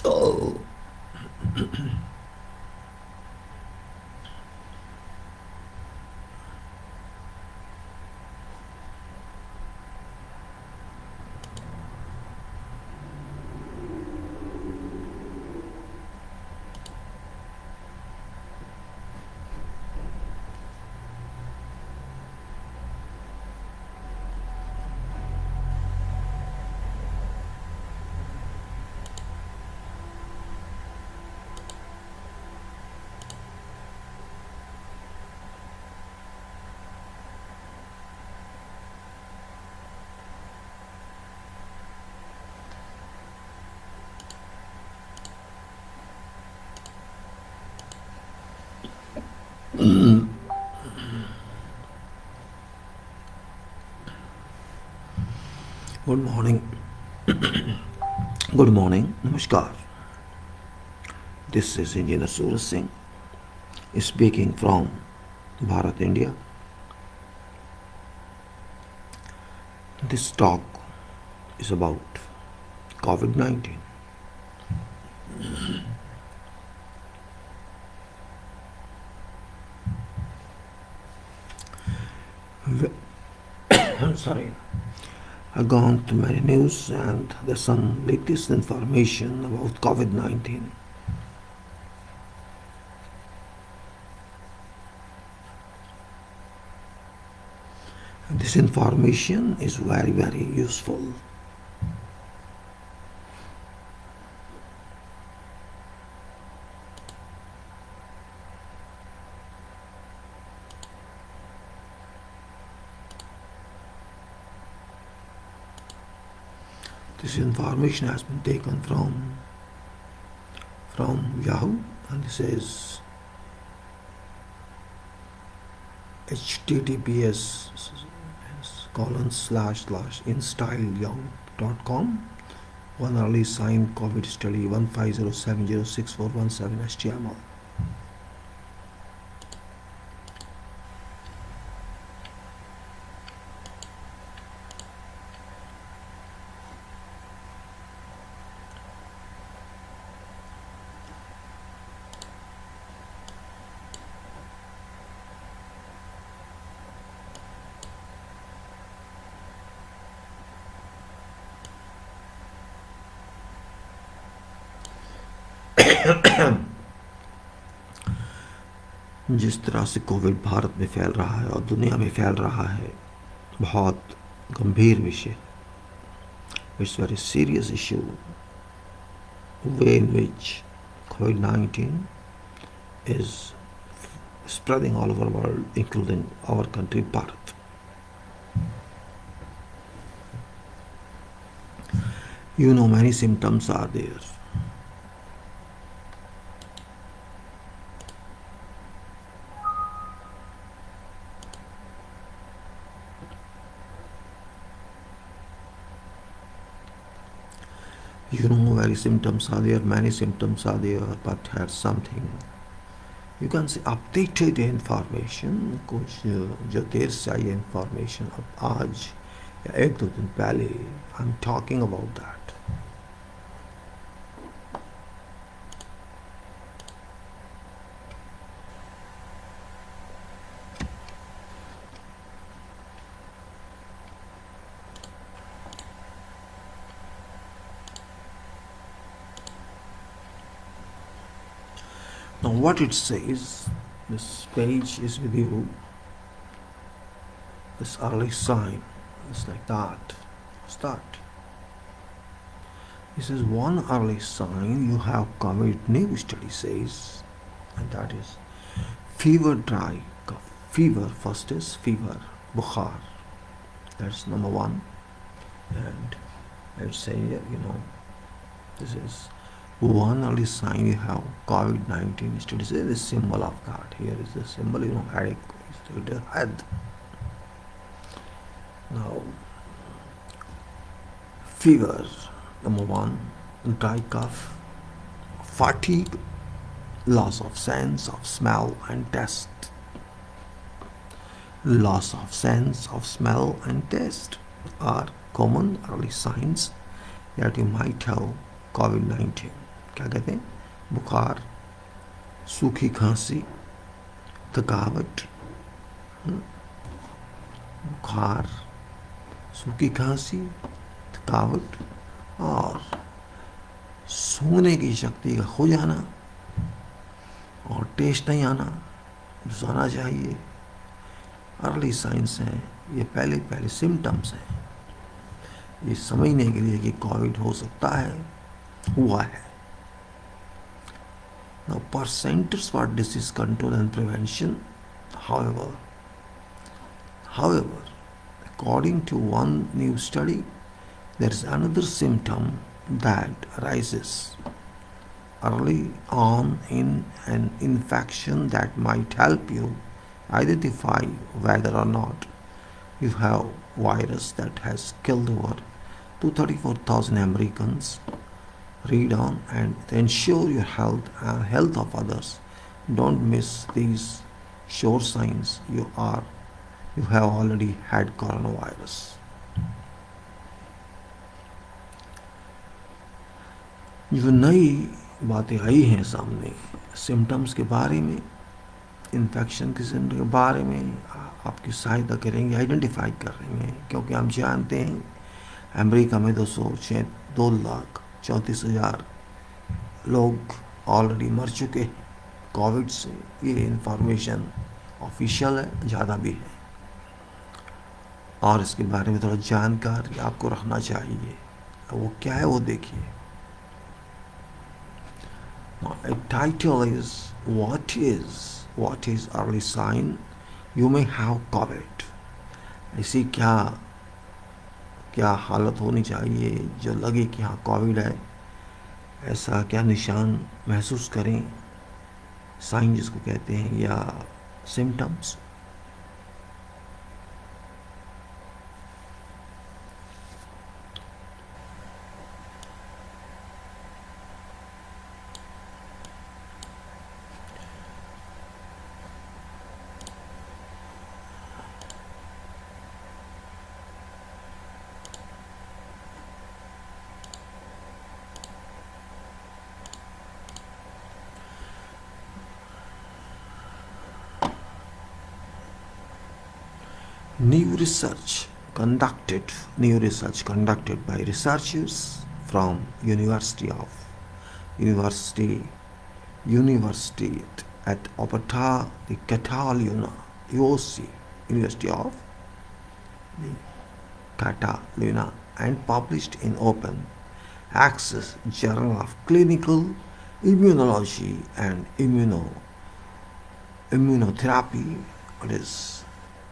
Oh. Good morning. Good morning. Namaskar. This is Engineer Suraj Singh speaking from Bharat, India. This talk is about COVID-19. I'm sorry. I've gone to many news and there's some latest information about COVID-19. And this information is very, very useful. This information has been taken from Yahoo, and this is https://instyleyoung.com. One early sign COVID study 1507064117 HTML. जिस तरह से Covid Bharat में फैल रहा है और दुनिया में फैल रहा है, बहुत गंभीर विषय. It's a very serious issue, way in which COVID-19 is spreading all over the world, including our country, Bharat. You know, many symptoms are there. You know, very symptoms are there, many symptoms are there, but has something. You can say updated information, कुछ जो देर से आई information अब आज या एक दो दिन पहले, I'm talking about that. Now what it says, this page is with you, this early sign, it's like that. Start. This is one early sign you have COVID. New study says, and that is fever, dry cough. Fever, first is fever, bukhar. That's number one. And let's say, this is one early sign you have COVID-19 studies. This is the symbol of that. Here is the symbol, headache, the head. Now, fever, number one, dry cough, fatigue, loss of sense of smell and taste. Loss of sense of smell and taste are common early signs that you might have COVID-19. क्या कहते हैं, बुखार, सूखी खांसी, थकावट, बुखार, सूखी खांसी, थकावट और सूंघने की शक्ति का खो जाना और टेस्ट नहीं आना जो आना चाहिए। अर्ली साइंस हैं, ये पहले पहले सिम्टम्स हैं, ये समझने के लिए कि कोविड हो सकता है, हुआ है। Now, per Centers for Disease Control and Prevention, however, according to one new study, there is another symptom that arises early on in an infection that might help you identify whether or not you have virus that has killed over 234,000 Americans. Read on and ensure your health and health of others. Don't miss these sure signs you have already had coronavirus. जो नई बातें आई हैं सामने symptoms के बारे में, infection के symptom के बारे में आपकी सहायता करेंगे आइडेंटिफाई करने में, क्योंकि हम जानते हैं अमेरिका में 2,34,000 लोग ऑलरेडी मर चुके हैं कोविड से। ये इंफॉर्मेशन ऑफिशियल है, ज़्यादा भी है, और इसके बारे में थोड़ा जानकारी आपको रखना चाहिए। वो क्या है वो देखिए। Title is what is early sign you may have COVID। ऐसी क्या हालत होनी चाहिए जो लगे कि हाँ कोविड है, ऐसा क्या निशान महसूस करें, साइन जिसको कहते हैं, या symptoms. New research conducted by researchers from University at Oporto di Catalunya, UOC, University of Catalunya, and published in Open Access Journal of Clinical Immunology and Immunotherapy. It is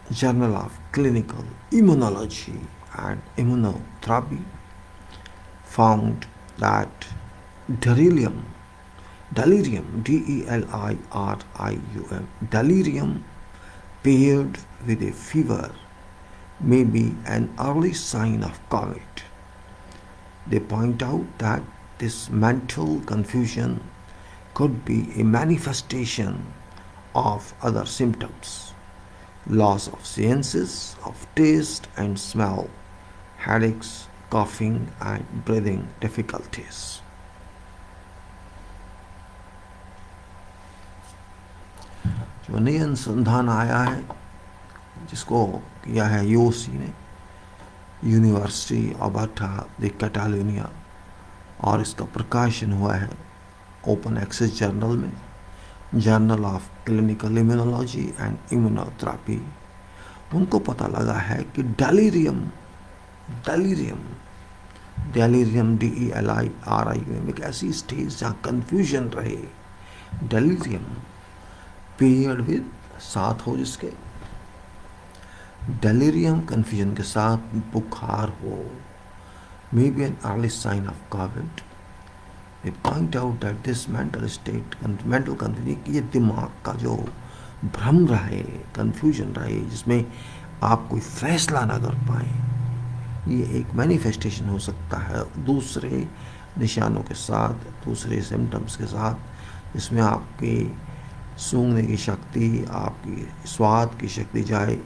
Journal of Clinical Immunology and Immunotherapy, found that delirium, delirium, delirium paired with a fever may be an early sign of COVID. They point out that this mental confusion could be a manifestation of other symptoms: loss of senses of taste and smell, headaches, coughing, and breathing difficulties. जो नई अनुसंधान आया है, जिसको किया है यूओसी ने, university ओबर्टा the Catalonia, और इसका प्रकाशन हुआ है ओपन एक्सेस जर्नल में, journal of clinical immunology and immunotherapy. उनको पता लगा है कि डेलीरियम DELIRIUM एक ऐसी स्टेज जहाँ कन्फ्यूजन रहे, डेलीरियम पीरियड विद साथ हो, जिसके डेलीरियम कन्फ्यूजन के साथ बुखार हो, may be an early sign of Covid. They point out that this mental confusion, ये दिमाग का जो भ्रम रहे, कन्फ्यूजन रहे, जिसमें आप कोई फैसला ना कर पाए, ये एक मैनिफेस्टेशन हो सकता है दूसरे निशानों के साथ, दूसरे सिम्टम्स के साथ, जिसमें आपकी सूंघने की शक्ति, आपकी स्वाद की शक्ति जाए,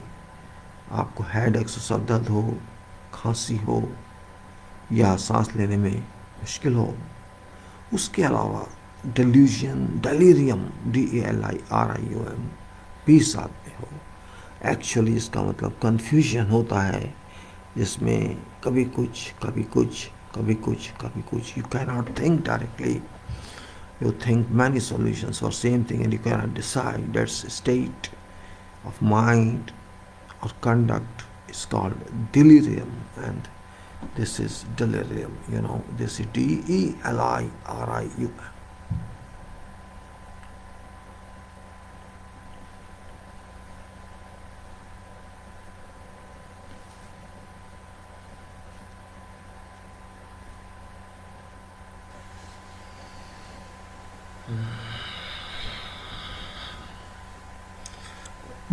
आपको हेडेक से सर दर्द हो, खांसी हो, या सांस लेने में मुश्किल हो, उसके अलावा डेल्यूजन, डेलीरियम, DALIRIUM भी साथ में हो। एक्चुअली इसका मतलब कन्फ्यूजन होता है, जिसमें कभी कुछ कभी कुछ कभी कुछ कभी कुछ। You can not think directly, you think many solutions for same thing and you cannot decide. That's a state of mind or conduct is called delirium, and this is delirium. This is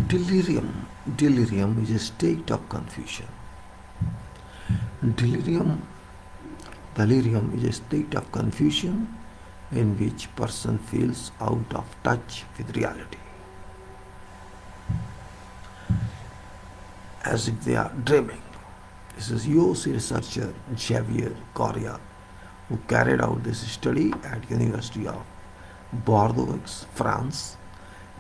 DELIRIUM. Delirium is a state of confusion. Delirium is a state of confusion in which person feels out of touch with reality, as if they are dreaming. This is UOC researcher Javier Correa, who carried out this study at University of Bordeaux, France,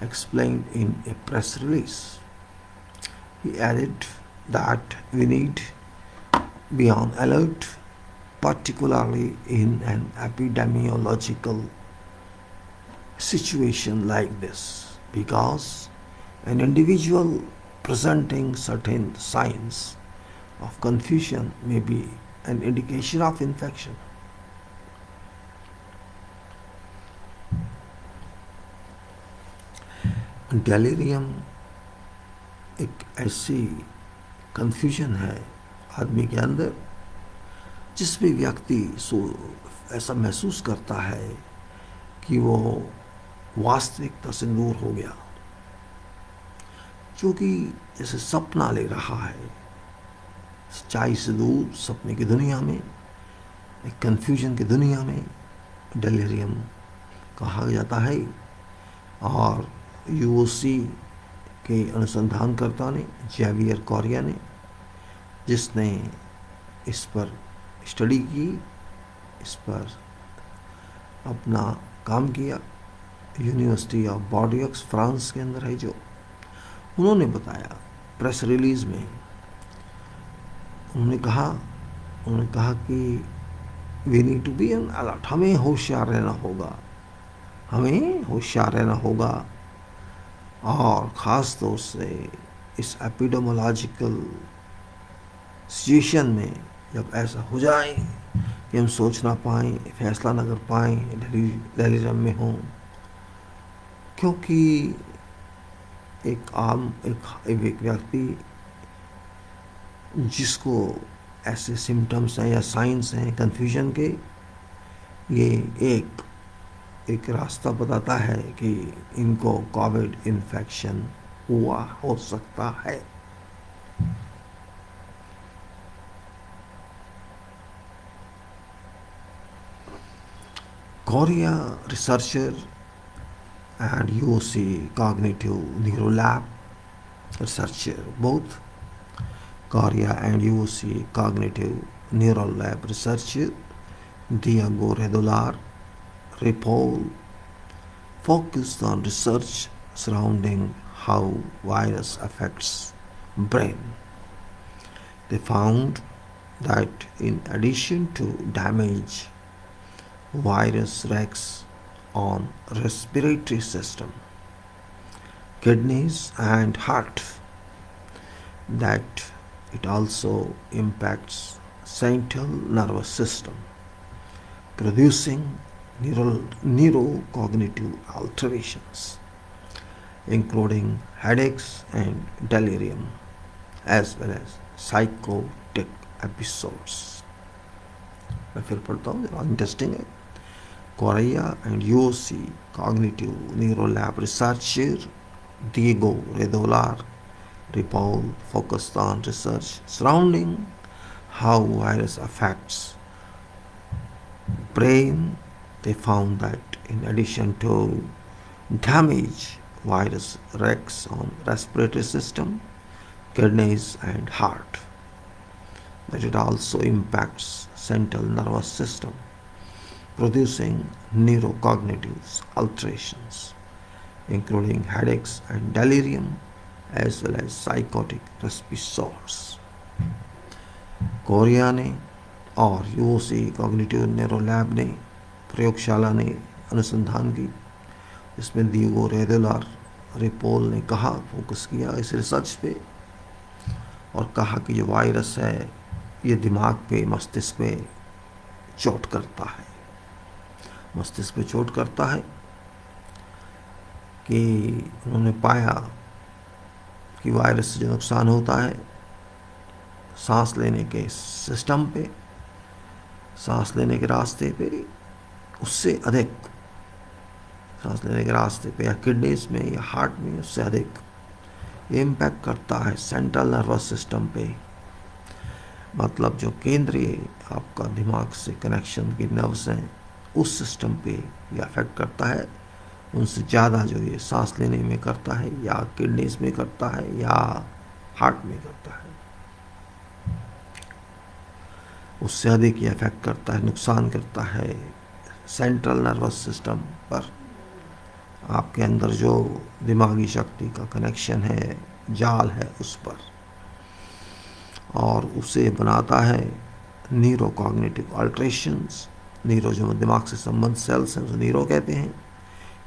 explained in a press release. He added that we need be on alert, particularly in an epidemiological situation like this, because an individual presenting certain signs of confusion may be an indication of infection. Delirium एक ऐसी confusion है आदमी के अंदर जिसमें व्यक्ति ऐसा महसूस करता है कि वो वास्तविकता से दूर हो गया, जो कि जैसे सपना ले रहा है, सच्चाई से दूर सपने की दुनिया में, एक कन्फ्यूजन की दुनिया में डेलीरियम कहा जाता है। और यूओसी के अनुसंधानकर्ता ने, जेवियर कोरिया ने, जिसने इस पर स्टडी की, इस पर अपना काम किया, यूनिवर्सिटी ऑफ बॉर्डियों फ्रांस के अंदर है जो, उन्होंने बताया प्रेस रिलीज में, उन्होंने कहा कि we need to be an alert, हमें होशियार रहना होगा, और ख़ास तौर से इस एपिडेमोलॉजिकल सिचुएशन में जब ऐसा हो जाए कि हम सोच ना पाएँ, फैसला ना कर पाएँ, डेलीरियम में हों, क्योंकि एक व्यक्ति जिसको ऐसे सिम्टम्स हैं या साइंस हैं कन्फ्यूजन के, ये एक रास्ता बताता है कि इनको कोविड इन्फेक्शन हो सकता है। Korea researcher and UOC Cognitive Neuro Lab researcher, both Korea and UOC Cognitive Neuro Lab researcher Diego Redolar Ripoll focused on research surrounding how virus affects brain. They found that in addition to damage virus wreaks on respiratory system, kidneys and heart, that it also impacts central nervous system, producing neurocognitive alterations, including headaches and delirium, as well as psychotic episodes. मैं फिर पढ़ता हूँ, जरा interesting है। Korea and UOC Cognitive Neuro Lab researcher Diego Redolar Ripoll focused on research surrounding how virus affects brain. They found that in addition to damage virus wreaks on respiratory system, kidneys and heart, that it also impacts central nervous system, producing neurocognitive alterations, including headaches and delirium, as well as psychotic episodes. Korea ने और UC cognitive neuro lab ने प्रयोगशाला ने अनुसंधान की, इसमें दिगो regular repoll ने कहा, फोकस किया इस रिसर्च पे और कहा कि ये वायरस है, ये दिमाग पे, मस्तिष्क पे चोट करता है, मस्तिष्क पे चोट करता है। कि उन्होंने पाया कि वायरस से जो नुकसान होता है सांस लेने के सिस्टम पे, सांस लेने के रास्ते पे, उससे अधिक सांस लेने के रास्ते पे या किडनीज में या हार्ट में, उससे अधिक इम्पैक्ट करता है सेंट्रल नर्वस सिस्टम पे। मतलब जो केंद्रीय आपका दिमाग से कनेक्शन के नर्व्स हैं उस सिस्टम पे ये अफेक्ट करता है, उनसे ज़्यादा जो ये सांस लेने में करता है या किडनीज में करता है या हार्ट में करता है, उससे अधिक ये अफेक्ट करता है, नुकसान करता है सेंट्रल नर्वस सिस्टम पर। आपके अंदर जो दिमागी शक्ति का कनेक्शन है, जाल है, उस पर, और उसे बनाता है न्यूरोकॉग्निटिव अल्ट्रेशंस। न्यूरो जो दिमाग से संबंध सेल्स हैं उसे न्यूरो कहते हैं,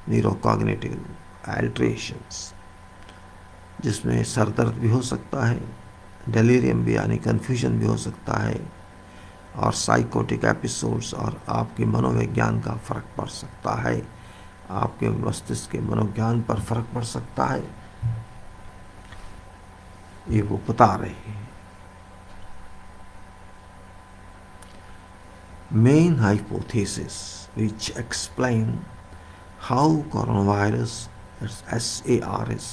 न्यूरोकॉग्निटिव अल्ट्रेशंस, जिसमें सर दर्द भी हो सकता है, डेलीरियम भी यानी कन्फ्यूजन भी हो सकता है, और साइकोटिक एपिसोड्स, और आपके मनोविज्ञान का फर्क पड़ सकता है, आपके मस्तिष्क के मनोज्ञान पर फर्क पड़ सकता है, ये वो बता रहे हैं। Main hypothesis which explain how coronavirus SARS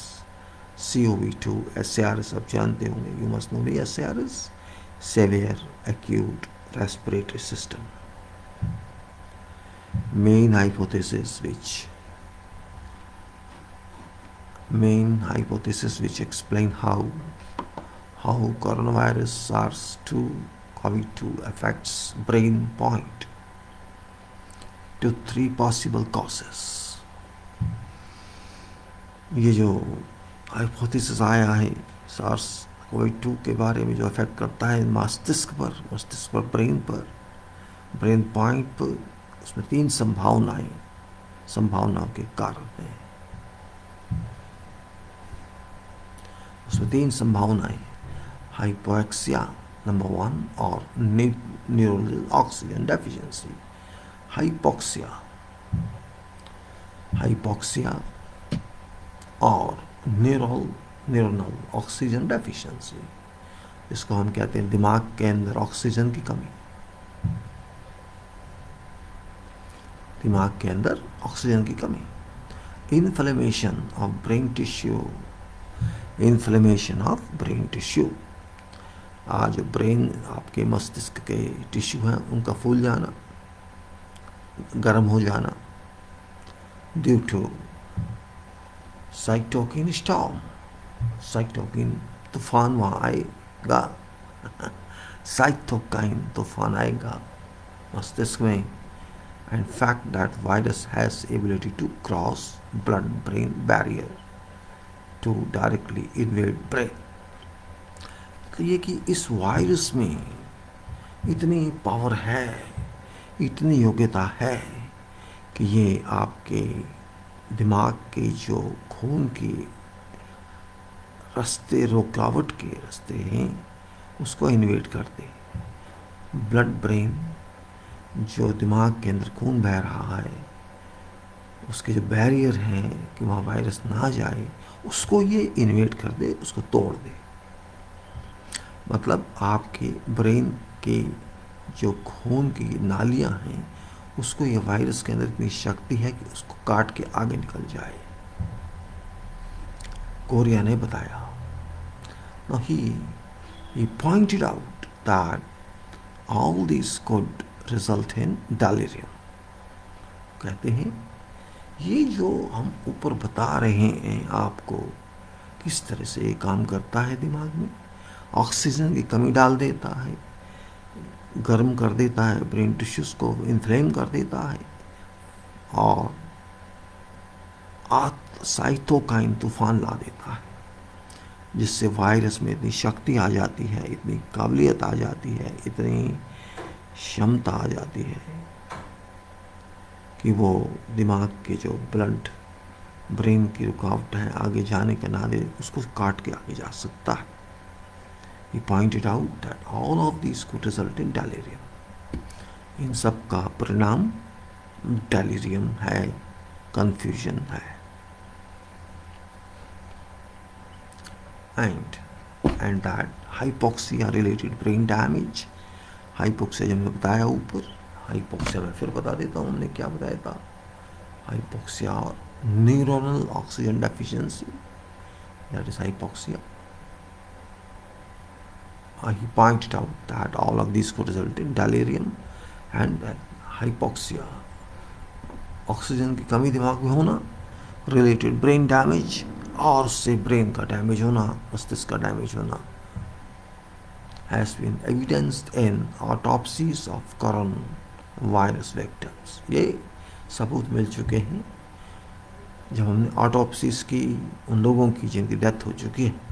CoV-2 SARS आप जानते होंगे, you must know the SARS, severe acute respiratory system. Main hypothesis which explain how coronavirus SARS-CoV-2 affects brain point to 3 possible causes. ये जो hypothesis आया है SARS कोविड-2 के बारे में, जो अफेक्ट करता है मस्तिष्क पर, ब्रेन पर, ब्रेन पॉइंट पर, उसमें 3 संभावनाओं के कारण हैं। उसमें 3 संभावनाएं, हाइपोक्सिया नंबर 1 और न्यूरल ऑक्सीजन डेफिशिएंसी। हाइपोक्सिया और न्यूरल ऑक्सीजन डेफिशिएंसी, इसको हम कहते हैं दिमाग के अंदर ऑक्सीजन की कमी। दिमाग के अंदर ऑक्सीजन की कमी। इन्फ्लेमेशन ऑफ ब्रेन टिश्यू, आज ब्रेन आपके मस्तिष्क के टिश्यू हैं उनका फूल जाना, गर्म हो जाना, due to cytokine storm. Cytokine तूफान वहाँ आएगा, साइटोकाइन तूफान आएगा मस्तिष्क में। And fact that virus has ability to cross blood-brain barrier to directly invade brain। तो ये कि इस वायरस में इतनी पावर है, इतनी योग्यता है कि ये आपके दिमाग के जो खून की रास्ते, रुकावट के रास्ते हैं, उसको इन्वेड करते। ब्लड ब्रेन, जो दिमाग के अंदर खून बह रहा है, उसके जो बैरियर हैं कि वहाँ वायरस ना जाए, उसको ये इन्वेड कर दे, उसको तोड़ दे। मतलब आपके ब्रेन के जो खून की नालियाँ हैं, उसको ये वायरस के अंदर इतनी शक्ति है कि उसको काट के आगे निकल जाए। कोरिया ने बताया। Now he pointed out that all these could result in delirium। कहते हैं ये जो हम ऊपर बता रहे हैं आपको, किस तरह से ये काम करता है दिमाग में, ऑक्सीजन की कमी डाल देता है, गर्म कर देता है, ब्रेन टिश्यूज़ को इन्फ्लेम कर देता है और साइटोकाइन तूफान ला देता है, जिससे वायरस में इतनी शक्ति आ जाती है, इतनी काबिलियत आ जाती है, इतनी क्षमता आ जाती है कि वो दिमाग के जो ब्लड ब्रेन की रुकावट है आगे जाने के ना दे, उसको काट के आगे जा सकता है। He pointed out that all of these could result in delirium. इन सब का परिणाम डेलीरियम है, कंफ्यूजन है। And that hypoxia related brain damage, hypoxia जो मैंने बताया ऊपर, हाइपोक्सिया में फिर बता देता हूँ हमने क्या बताया था। हाइपोक्सिया और neuronal oxygen deficiency, that is hypoxia. He pointed out that all of these could result in delirium and hypoxia. Oxygen की कमी दिमाग में होना, रिलेटेड ब्रेन डैमेज, और उससे ब्रेन का डैमेज होना, मस्तिष्क का डैमेज होना, has been evidenced in autopsies of corona virus victims. ये सबूत मिल चुके हैं जब हमने ऑटोप्सीज की उन लोगों की जिनकी डेथ हो चुकी है.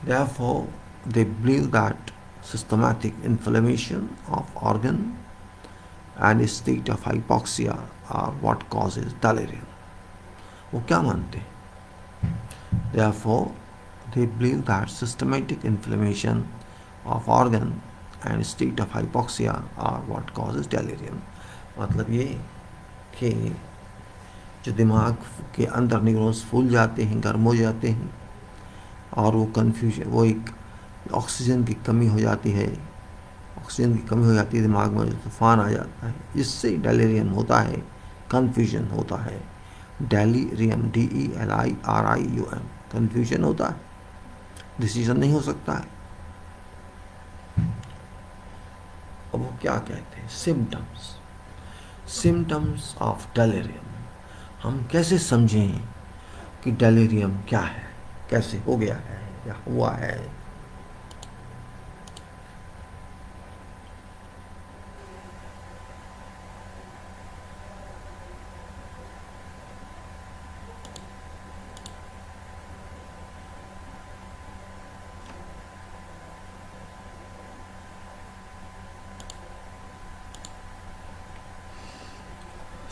Therefore, they believe that systematic inflammation of organ and a state of hypoxia are what causes delirium. वो क्या मानते हैं? Therefore, they believe that systematic inflammation of organ and state of hypoxia are what causes delirium. मतलब ये कि जो दिमाग के अंदर न्यूरॉन्स फूल जाते हैं, गर्म हो जाते हैं, और वो कन्फ्यूजन, वो एक ऑक्सीजन की कमी हो जाती है, ऑक्सीजन की कमी हो जाती है, दिमाग में तूफान आ जाता है, इससे डेलीरियम होता है, कन्फ्यूजन होता है. डेलीरियम, DELIRIUM, कन्फ्यूजन होता है, डिसीजन नहीं हो सकता है. अब वो क्या कहते हैं? Symptoms, symptoms of delirium. हम कैसे समझें कि डेलीरियम क्या है, कैसे हो गया है या हुआ है?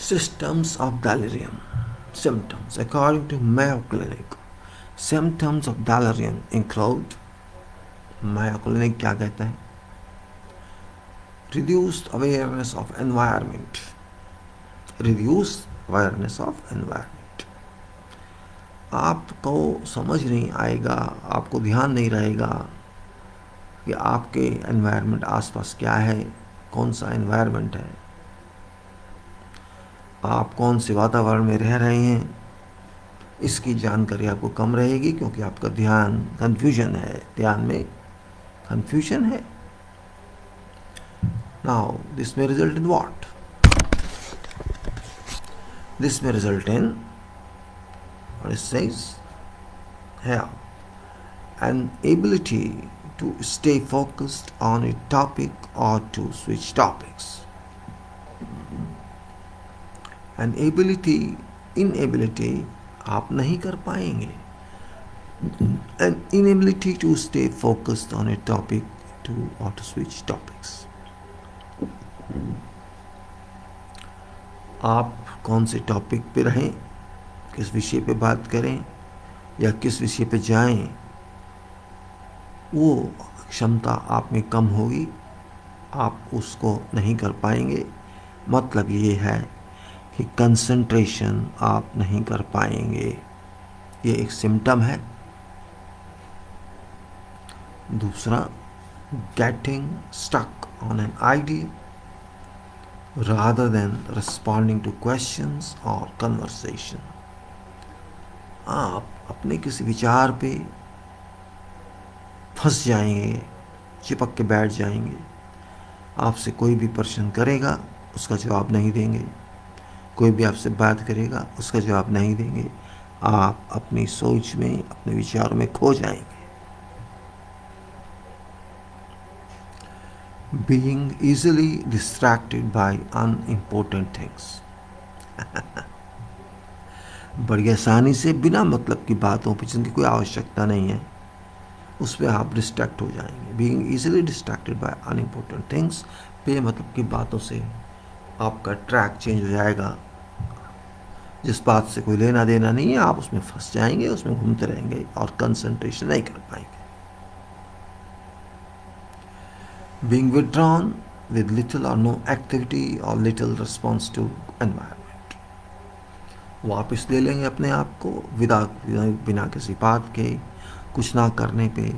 Systems of delirium. Symptoms. According to Mayo Clinic, symptoms of delirium include, Mayo Clinic क्या कहता है? Reduced awareness of environment. Reduced awareness of environment. आपको समझ नहीं आएगा, आपको ध्यान नहीं रहेगा कि आपके एनवायरनमेंट आसपास क्या है, कौन सा एनवायरनमेंट है, आप कौन से वातावरण में रह रहे हैं, इसकी जानकारी आपको कम रहेगी, क्योंकि आपका ध्यान, कंफ्यूजन है, ध्यान में कंफ्यूजन है. Now this may result in what? This may result in, what it says here, an ability to stay focused on a topic or to switch topics. An ability, inability, आप नहीं कर पाएंगे. An inability to stay focused on a topic or to switch topics. आप कौन से topic पे रहें, किस विषय पे बात करें या किस विषय पे जाएं, वो क्षमता आप में कम होगी, आप उसको नहीं कर पाएंगे. मतलब ये है कि कंसंट्रेशन आप नहीं कर पाएंगे. ये एक सिम्टम है. दूसरा, getting stuck on an idea rather than responding to questions or conversation. आप अपने किसी विचार पे फंस जाएंगे, चिपक के बैठ जाएंगे. आपसे कोई भी प्रश्न करेगा, उसका जवाब नहीं देंगे. कोई भी आपसे बात करेगा, उसका जवाब नहीं देंगे. आप अपनी सोच में, अपने विचारों में खो जाएंगे. being easily distracted by unimportant things. बड़ी आसानी से बिना मतलब की बातों पर जिनकी कोई आवश्यकता नहीं है उस पर आप डिस्ट्रैक्ट हो जाएंगे. Being easily distracted by unimportant things, बेमतलब की बातों से आपका ट्रैक चेंज हो जाएगा. जिस बात से कोई लेना देना नहीं है आप उसमें फंस जाएंगे, उसमें घूमते रहेंगे और कंसंट्रेशन नहीं कर पाएंगे. Being withdrawn with little or no activity or little response to environment. वापस ले लेंगे अपने आप को बिना किसी बात के, कुछ ना करने पे,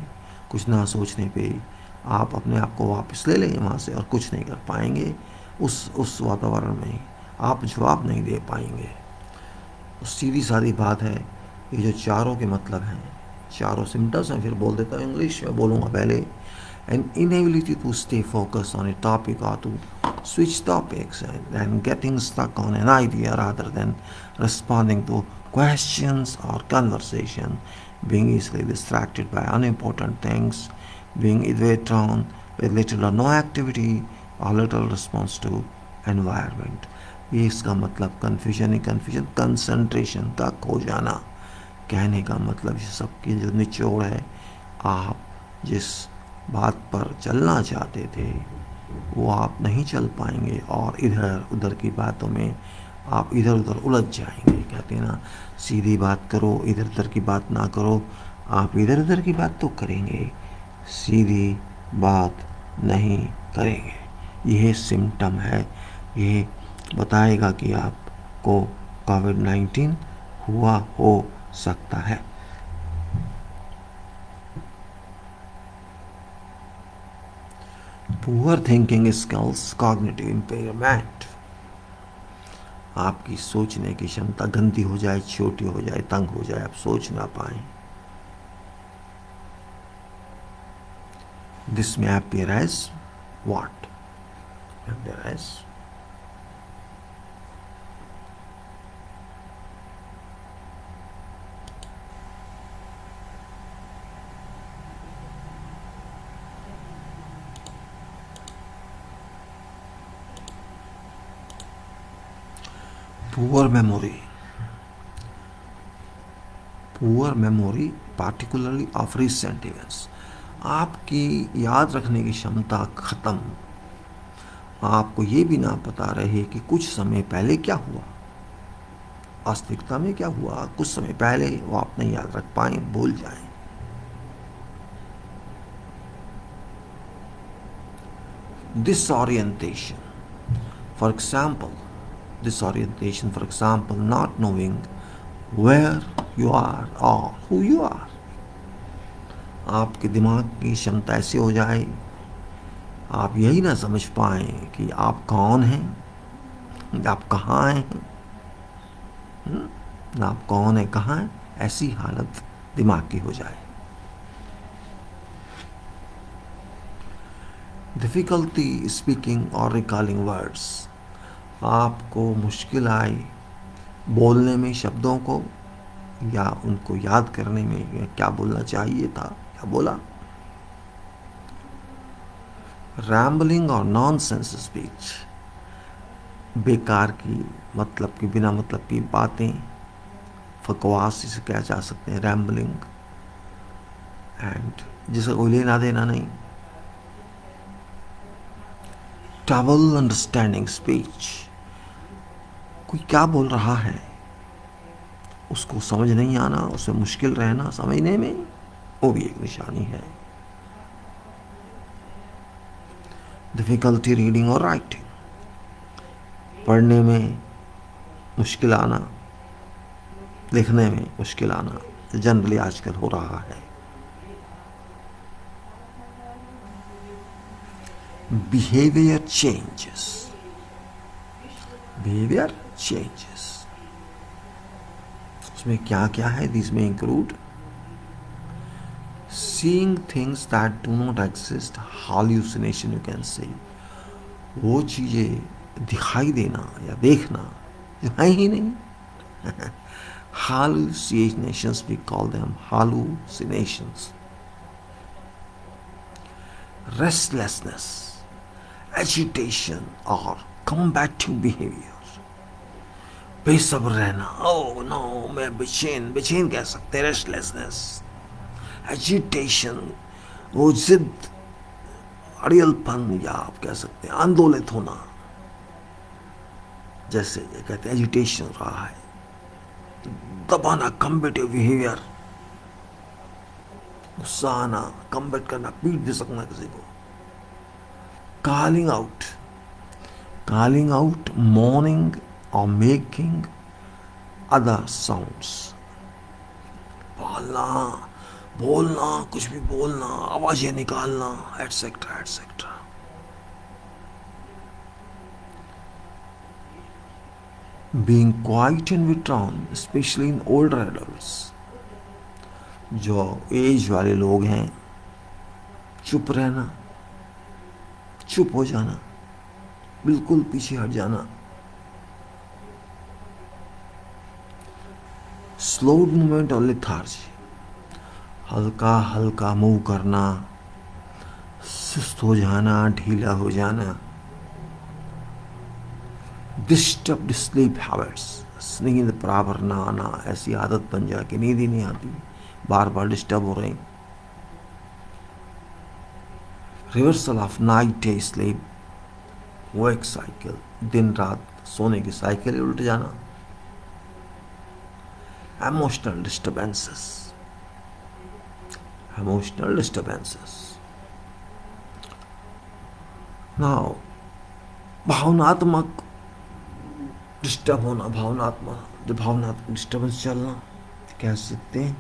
कुछ ना सोचने पे आप अपने आप को वापस ले लेंगे वहाँ से और कुछ नहीं कर पाएंगे. उस वातावरण में आप जवाब नहीं दे पाएंगे. सीधी सादी बात है. ये जो चारों के मतलब हैं, चारों सिम्टम्स हैं, फिर बोल देता हूँ इंग्लिश में बोलूँगा पहले. An inability to stay focused on a topic or to switch topics and getting stuck on an idea rather than responding to questions or conversation, being easily distracted by unimportant things, being withdrawn with little or no activity or little response to environment. ये इसका मतलब confusion ही confusion, concentration का खो जाना. कहने का मतलब ये सबकी जो निचोड़ है, आप जिस बात पर चलना चाहते थे वो आप नहीं चल पाएंगे और इधर उधर की बातों में आप इधर उधर उलझ जाएंगे. कहते हैं ना, सीधी बात करो, इधर उधर की बात ना करो. आप इधर उधर की बात तो करेंगे, सीधी बात नहीं करेंगे. यह सिम्टम है. ये बताएगा कि आपको कोविड-19 हुआ हो सकता है. Poor thinking skills, cognitive impairment. आपकी सोचने की क्षमता गंदी हो जाए, छोटी हो जाए, तंग हो जाए, आप सोच ना पाए. दिस में appear as what? Appear as poor memory. Poor memory particularly of recent events. आपकी याद रखने की क्षमता खत्म. आपको ये भी ना पता रहे कि कुछ समय पहले क्या हुआ, वास्तविकता में क्या हुआ, कुछ समय पहले वो आप नहीं याद रख पाए, भूल जाएं. Disorientation. For example, not knowing where you are or who you are. आपके दिमाग की क्षमता ऐसी हो जाए आप यही ना समझ पाए कि आप कौन हैं, आप कहाँ हैं, ना आप कौन है कहाँ है. ऐसी हालत दिमाग की हो जाए. डिफिकल्टी स्पीकिंग और रिकॉलिंग वर्ड्स. आपको मुश्किल आए बोलने में शब्दों को या उनको याद करने में, क्या बोलना चाहिए था, क्या बोला. रैम्बलिंग और नॉनसेंस स्पीच. बेकार की, मतलब की, बिना मतलब की बातें, बकवास इसे कहा जा सकते हैं, रैम्बलिंग. एंड जिसका कोई लेना देना नहीं. Trouble understanding speech. कोई क्या बोल रहा है उसको समझ नहीं आना, उसे मुश्किल रहना समझने में, वो भी एक निशानी है. डिफिकल्टी रीडिंग और राइटिंग. पढ़ने में मुश्किल आना, लिखने में मुश्किल आना, जनरली आजकल हो रहा है. Behaviour changes. बिहेवियर चेंजेस उसमें क्या क्या है. दिस में include seeing things that do not exist, hallucination you can say. वो चीजें दिखाई देना या देखना जो है ही नहीं. hallucinations, we call them hallucinations. Restlessness. Agitation और कम्बैटिव बिहेवियर, बेसब्र रहना, ओ नो मैं बेचैन, बेचैन कह सकते हैं, रेस्टलेसनेस, एजिटेशन, वो जिद, अड़ियलपन, या आप कह सकते हैं आंदोलित होना, जैसे ये कहते हैं एजिटेशन रहा है, दबाना, कम्बैटिव बिहेवियर, गुस्सा आना, कम्बैट करना, पीट दे सकना किसी को, calling out, mourning or making other sounds, बोलना, बोलना, कुछ भी बोलना, आवाजें निकालना, etcetera etcetera. Being quiet and withdrawn, especially in older adults, जो एज वाले लोग हैं, चुप रहना, चुप हो जाना, बिल्कुल पीछे हट जाना. स्लोड मूवमेंट और लेथार्जी, हल्का हल्का मूव करना, सुस्त हो जाना, ढीला हो जाना. डिस्टर्ब्ड स्लीप हैबिट्स, नींद बराबर ना आना, ऐसी आदत बन जाए कि नींद ही नहीं आती, बार बार डिस्टर्ब हो रही. Reversal of night day sleep wake cycle, दिन रात सोने की साइकिल उल्ट जाना. Emotional disturbances. नाउ भावनात्मक डिस्टर्ब होना, भावनात्मक डिस्टर्बेंस चलना कह सकते हैं.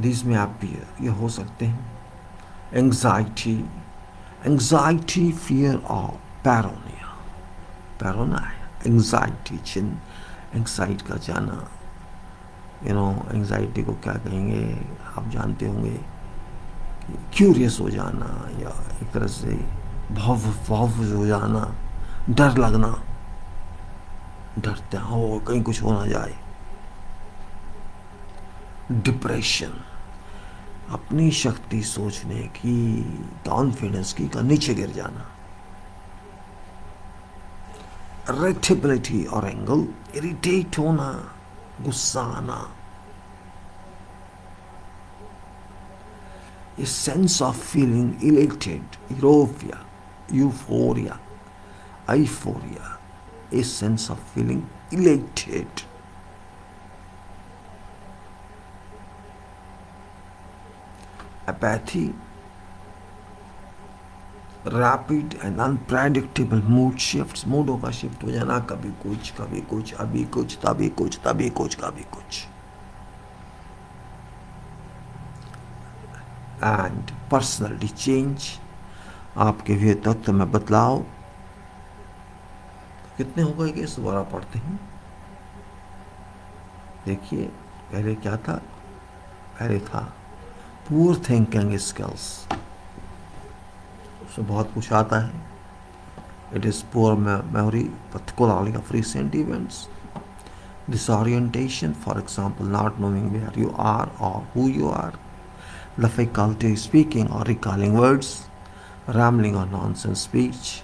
दिस में आप भी ये हो सकते हैं एंग्जाइटी, फियर और पैरोनिया है. एंग्जाइटी, एंग्जाइटी का जाना, एंग्जाइटी को क्या कहेंगे आप जानते होंगे, क्यूरियस हो जाना, या एक तरह से भाव हो जाना, डर लगना, डरते हो कहीं कुछ हो ना जाए. डिप्रेशन, अपनी शक्ति सोचने की, कॉन्फिडेंस की का नीचे गिर जाना. इरिटेबिलिटी और एंगल, इरिटेट होना, गुस्सा आना. A sense of feeling elated, euphoria, a sense of feeling elated. Apathy, rapid and unpredictable mood shifts, मूडों का शिफ्ट हो जाना, कभी कुछ, अभी कुछ, तभी कुछ, कभी कुछ. एंड पर्सनैलिटी चेंज, आपके व्यक्तित्व में बदलाव. कितने हो गए कि दोबारा पढ़ते हैं. देखिए पहले क्या था, पहले था पुअर थिंकिंग स्किल्स, उसमें बहुत कुछ आता है. It is poor memory, particularly of recent events. Disorientation, for example, not knowing where you are or who you are. Difficulty speaking or recalling words, rambling or nonsense speech,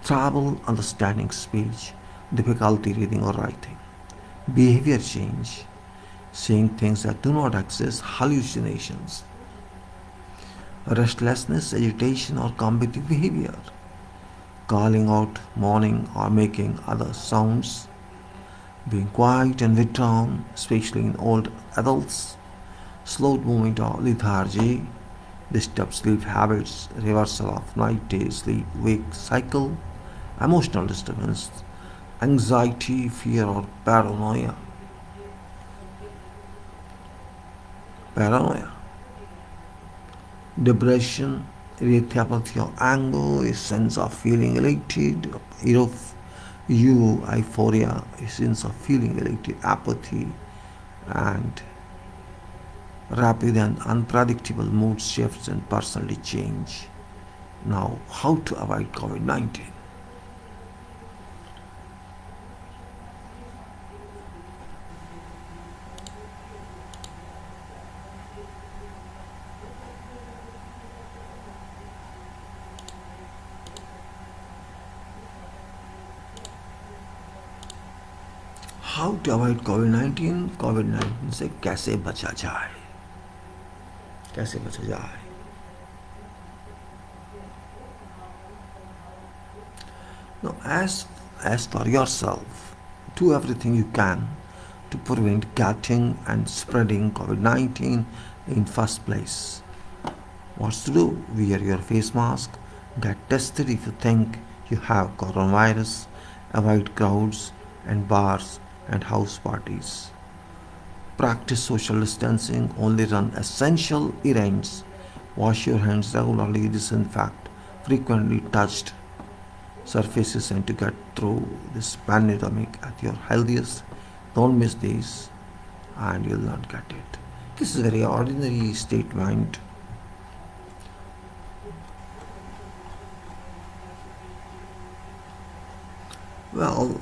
trouble understanding speech, difficulty reading or writing. Behavior change, seeing things that do not exist, hallucinations. Restlessness, agitation or combative behavior, calling out, mourning or making other sounds, being quiet and withdrawn, especially in old adults. Slow movement or lethargy, disturbed sleep habits, reversal of night-day sleep-wake cycle, emotional disturbance, anxiety, fear or paranoia. Depression, irritability or anger, a sense of feeling elated, euphoria, a sense of feeling elated, apathy, and rapid and unpredictable mood shifts and personality change. Now, how to avoid COVID-19? How to avoid कोविड-19? कोविड-19 से कैसे बचा जाए, कैसे बचा जाए? Now, as for yourself, do everything you can to prevent catching and spreading COVID-19 in first place. What's to do? Wear your face mask, get tested if you think you have coronavirus, avoid crowds and bars and house parties. Practice social distancing, only run essential errands. Wash your hands regularly, disinfect frequently touched surfaces, and to get through this pandemic at your healthiest. Don't miss these and you'll not get it. This is a very ordinary statement. Well,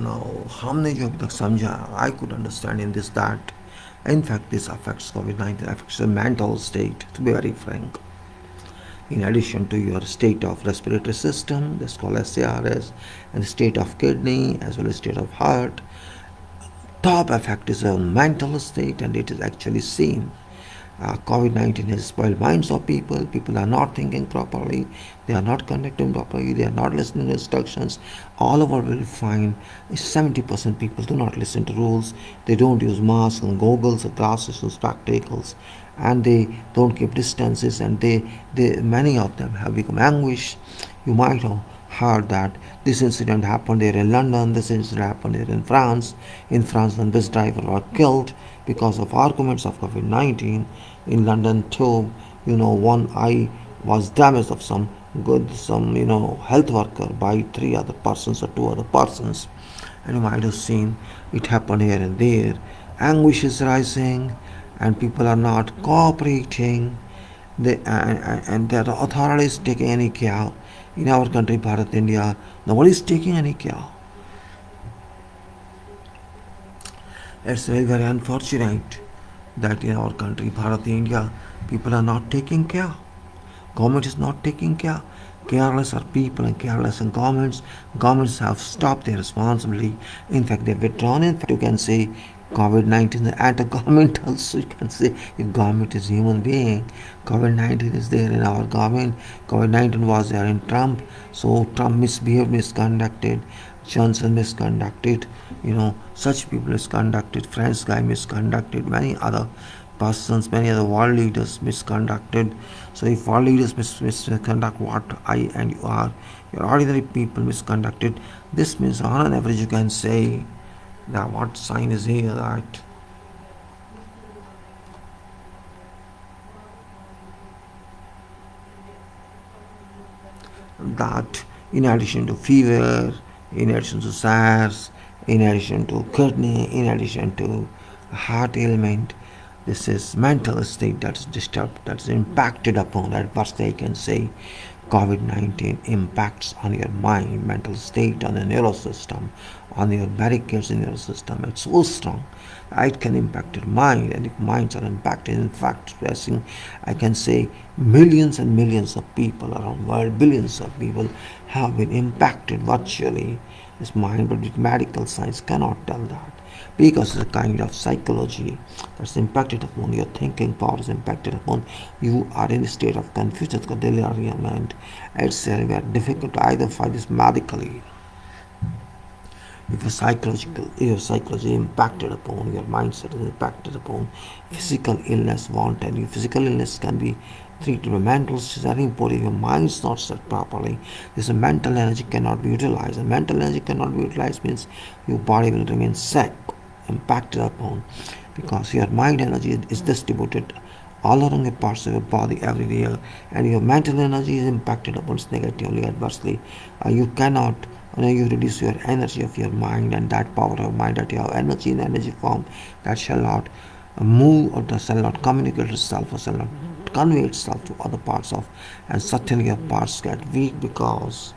now हमने जो अभी तक समझा, I could understand in this that in fact this affects COVID-19, affects the mental state, to be very frank. In addition to your state of respiratory system, that's called SARS, and the state of kidney as well as state of heart, top effect is a mental state, and it is actually seen. COVID-19 has spoiled minds of people. People are not thinking properly. They are not conducting properly. They are not listening to instructions. All over will find 70% people do not listen to rules. They don't use masks and goggles or glasses and spectacles, and they don't keep distances. And many of them have become anguish. You might have heard that this incident happened there in London. This incident happened there in France. In France, one bus driver was killed because of arguments of COVID-19. In London too, one eye was damaged of some health worker by three other persons or two other persons, and you might have seen it happen here and there. Anguish is rising, and people are not cooperating. And the authorities taking any care. In our country, Bharat, India, nobody is taking any care. It's very, very unfortunate that in our country, Bharat, India, people are not taking care. Government is not taking care. Careless are people and careless are governments. Governments have stopped their responsibility. In fact, they've withdrawn. In fact, you can say COVID-19 is anti-government also. You can say if government is human being, COVID-19 is there in our government. COVID-19 was there in Trump. So Trump misbehaved, misconducted. Johnson misconducted. Such people misconducted. France guy misconducted. Many other persons, many other world leaders misconducted. So if world leaders misconduct what I and you are, your ordinary people misconducted, this means on an average you can say that what sign is here that in addition to fever, in addition to SARS, in addition to kidney, in addition to heart ailment, this is mental state that's disturbed, that's impacted upon. Adversely, I can say COVID-19 impacts on your mind, mental state, on the nervous system, on your barricades in your system. It's so strong. It can impact your mind, and if minds are impacted, in fact, I can say millions and millions of people around the world, billions of people have been impacted virtually. This mind, but with medical science cannot tell that, because it's a kind of psychology that's impacted upon your thinking power, is impacted upon you are in a state of confusion, delirium, and it's very difficult to identify this medically. If your psychology impacted upon, your mindset is impacted upon, physical illness won't tell you. Physical illness can be treated by mental stress. Very important. If your mind is not set properly, this mental energy cannot be utilized. And mental energy cannot be utilized means your body will remain sick, impacted upon, because your mind energy is distributed all along the parts of your body everywhere, and your mental energy is impacted upon negatively, adversely. You cannot you reduce your energy of your mind, and that power of mind that you have energy in energy form, that shall not move or that shall not communicate itself or shall not convey itself to other parts of, and certainly your parts get weak because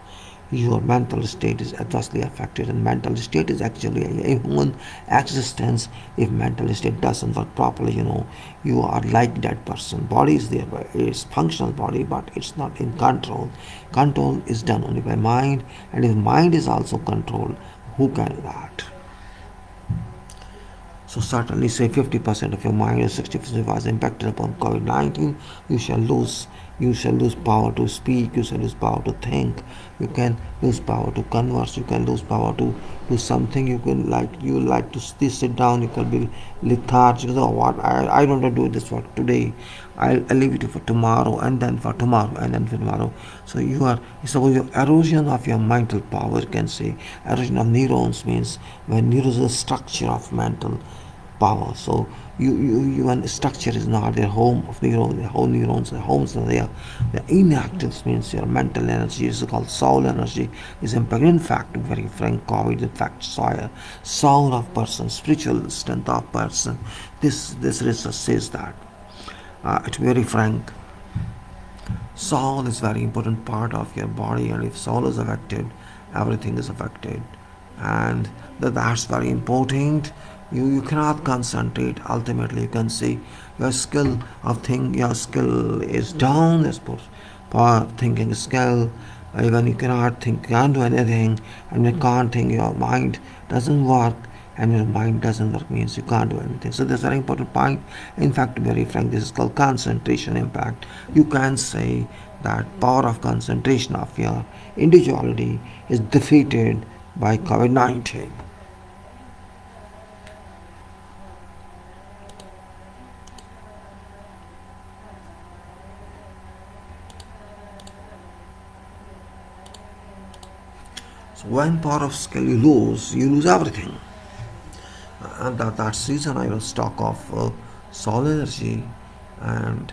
your mental state is adversely affected. And mental state is actually a human existence. If mental state doesn't work properly, you are like that person. Body is there, it's functional body, but it's not in control. Control is done only by mind, and if mind is also controlled, who can do that? So certainly say 50% of your mind or 60% was impacted upon COVID-19, you shall lose power to speak, you shall lose power to think, you can lose power to converse, you can lose power to do something, you like to sit down, you can be lethargic. Oh, what I don't want to do this for today. I'll leave it for tomorrow, and then for tomorrow, and then for tomorrow. So your erosion of your mental power, you can say erosion of neurons means when neurons is a structure of mental power. So when structure is not their home of neurons, the whole neurons, the homes are there. The inactive means your mental energy is called soul energy is impacted. In fact, very frank, COVID in fact soul of person, spiritual strength of person. This research says that. To be very frank, soul is very important part of your body, and if soul is affected, everything is affected, and that's very important. You cannot concentrate. Ultimately, you can see your your skill is down. As for thinking skill, even you cannot think, can't do anything, and you can't think. Your mind doesn't work, and your mind doesn't work means you can't do anything. So that's a very important point. In fact, to be very frank, this is called concentration impact. You can say that power of concentration of your individuality is defeated by COVID-19. So when power of skill you lose everything. And that's the reason I was talk of soul energy. And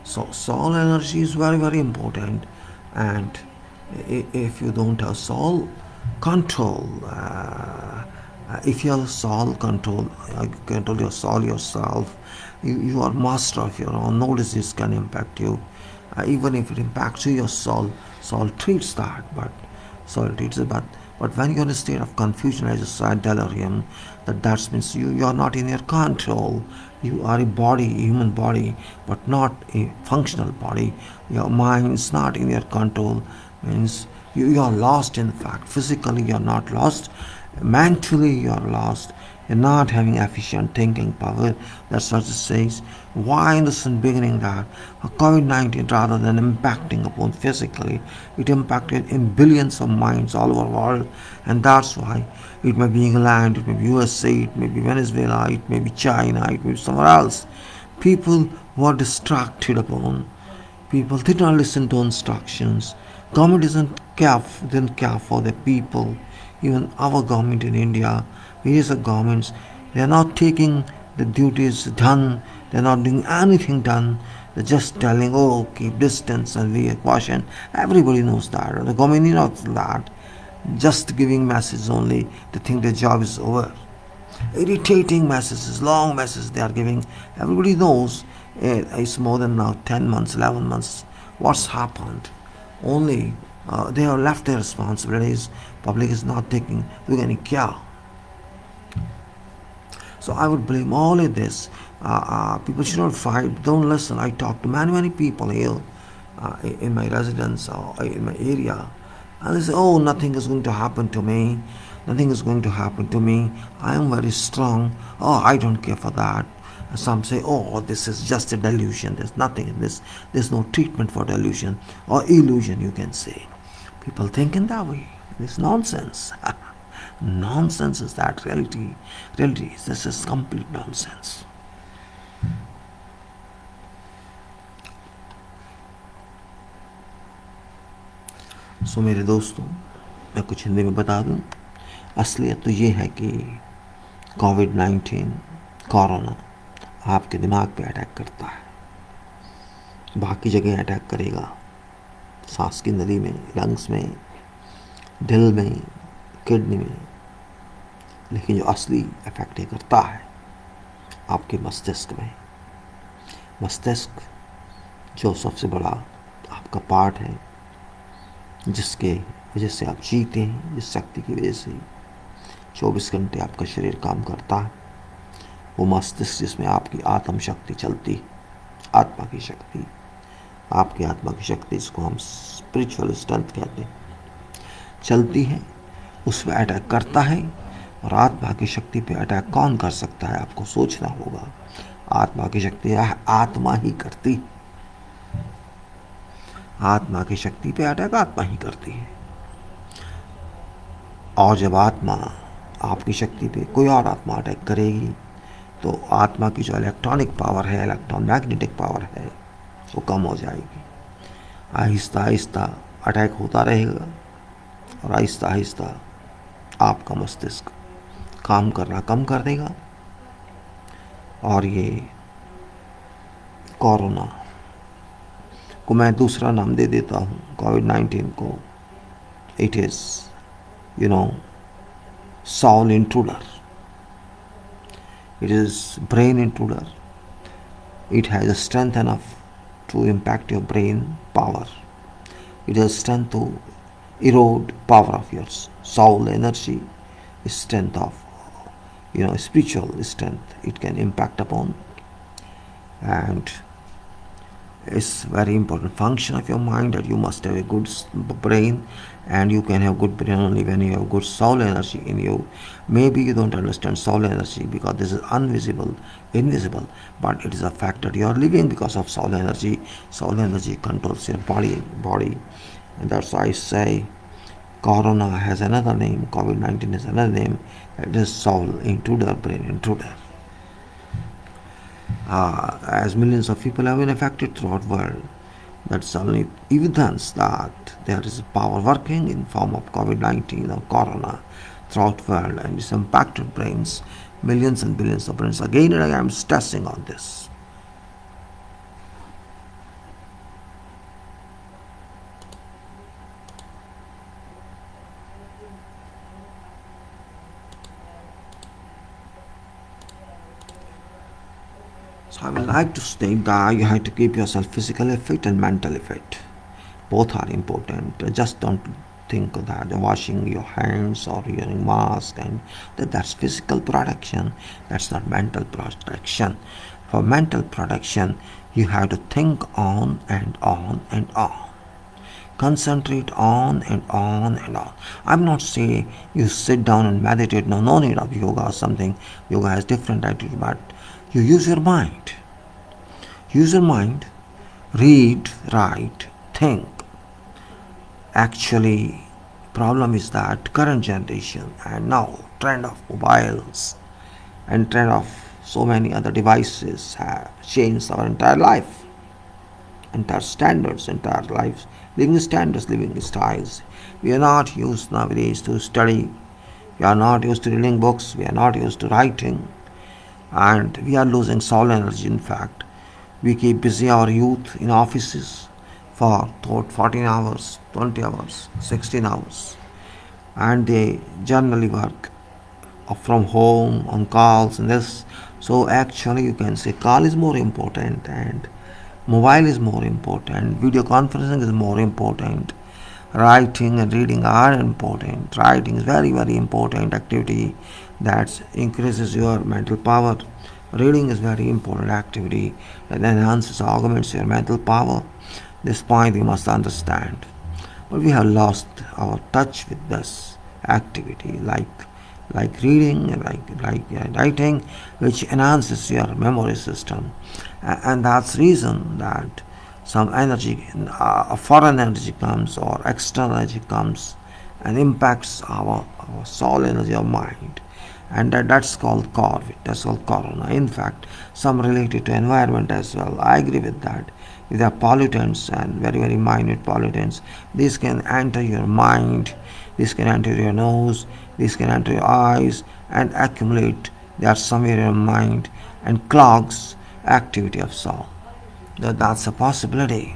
so soul energy is very very important. And if you don't have soul control, if you have soul control, control your soul yourself, you are master of your own. No disease can impact you. Even if it impacts you, your soul treats that, but soul treats it. But when you're in a state of confusion, as you said, delirium, that means you are not in your control. You are a body, a human body, but not a functional body. Your mind is not in your control. Means you are lost. In fact, physically you are not lost. Mentally you are lost. You're not having efficient thinking power. That's what it says. Why in the beginning that COVID-19, rather than impacting upon physically, it impacted in billions of minds all over the world, and that's why it may be England, it may be USA, it may be Venezuela, it may be China, it may be somewhere else. People were distracted upon. People did not listen to instructions. Government didn't care for the people. Even our government in India, various governments, they are not taking the duties done. They are not doing anything done. They're just telling, oh, keep distance and be caution. Everybody knows that. The government knows that. Just giving messages only. They think their job is over. Irritating messages, long messages they are giving. Everybody knows it's more than now 10 months, 11 months. What's happened? Only they have left their responsibilities. Public is not doing any care. So I would blame all of this. People should not fight. Don't listen. I talk to many people here in my residence or in my area, and they say, "Oh, nothing is going to happen to me. Nothing is going to happen to me. I am very strong. Oh, I don't care for that." Some say, "Oh, this is just a delusion. There's nothing in this. There's no treatment for delusion or illusion." You can say. People think in that way. It's nonsense. Nonsense is that reality. Reality is this is complete nonsense. सो मेरे दोस्तों, मैं कुछ हिंदी में बता दूं, असलियत तो ये है कि कोविड-19 कोरोना आपके दिमाग पे अटैक करता है, बाकी जगह अटैक करेगा, सांस की नली में, लंग्स में, दिल में, किडनी में, लेकिन जो असली इफेक्ट ये करता है आपके मस्तिष्क में। मस्तिष्क जो सबसे बड़ा आपका पार्ट है, जिसके वजह से आप जीते हैं, जिस शक्ति की वजह से 24 घंटे आपका शरीर काम करता है, वो मस्तिष्क जिसमें आपकी आत्म शक्ति चलती, आत्मा की शक्ति, आपकी आत्मा की शक्ति, जिसको हम स्पिरिचुअल स्ट्रेंथ कहते हैं, चलती है, उसमें अटैक करता है। और आत्मा की शक्ति पे अटैक कौन कर सकता है, आपको सोचना होगा। आत्मा की शक्ति आत्मा ही करती, आत्मा की शक्ति पे अटैक आत्मा ही करती है। और जब आत्मा आपकी शक्ति पे कोई और आत्मा अटैक करेगी तो आत्मा की जो इलेक्ट्रॉनिक पावर है, इलेक्ट्रॉन मैग्नेटिक पावर है, वो कम हो जाएगी। आहिस्ता आहिस्ता अटैक होता रहेगा और आहिस्ता आहिस्ता आपका मस्तिष्क काम करना कम कर देगा। और ये कोरोना को मैं दूसरा नाम दे देता हूँ, कोविड-19 को। It is soul intruder. It is brain intruder. It has a strength enough to impact your brain power. It has strength to erode power of your soul energy, strength of spiritual strength it can impact upon. And it's very important function of your mind that you must have a good brain, and you can have good brain only when you have good soul energy in you. Maybe you don't understand soul energy because this is invisible, but it is a fact that you are living because of soul energy. Soul energy controls your body, and that's why I say corona has another name, COVID-19 has another name. It is soul intruder, brain intruder. As millions of people have been affected throughout the world, that's only evidence that there is power working in form of COVID-19 or corona throughout the world, and it's impacted brains, millions and billions of brains. Again and again, I'm stressing on this. So I would like to state that you have to keep yourself physically fit and mentally fit. Both are important. Just don't think that washing your hands or wearing mask and that's physical protection. That's not mental protection. For mental protection, you have to think on and on and on. Concentrate on and on and on. I'm not saying you sit down and meditate. No need of yoga or something. Yoga has different attitude, but you use your mind. Use your mind. Read, write, think. Actually, problem is that current generation and now trend of mobiles and trend of so many other devices have changed our entire life, entire standards, entire lives, living standards, living styles. We are not used nowadays to study. We are not used to reading books. We are not used to writing, and we are losing soul energy. In fact, we keep busy our youth in offices for 14 hours, 20 hours, 16 hours, and they generally work from home on calls and this. So actually you can say call is more important and mobile is more important, video conferencing is more important, writing and reading are important. Writing is very important activity that increases your mental power. Reading is very important activity that enhances, augments your mental power. This point you must understand. But we have lost our touch with this activity, like reading, like writing, which enhances your memory system, and that's reason that some energy, foreign energy comes or external energy comes and impacts our soul energy of mind, and that's called COVID. That's called corona. In fact, some related to environment as well. I agree with that. These are pollutants and very minute pollutants. These can enter your mind, this can enter your nose, this can enter your eyes and accumulate. They are somewhere in your mind and clogs activity of soul. That's a possibility.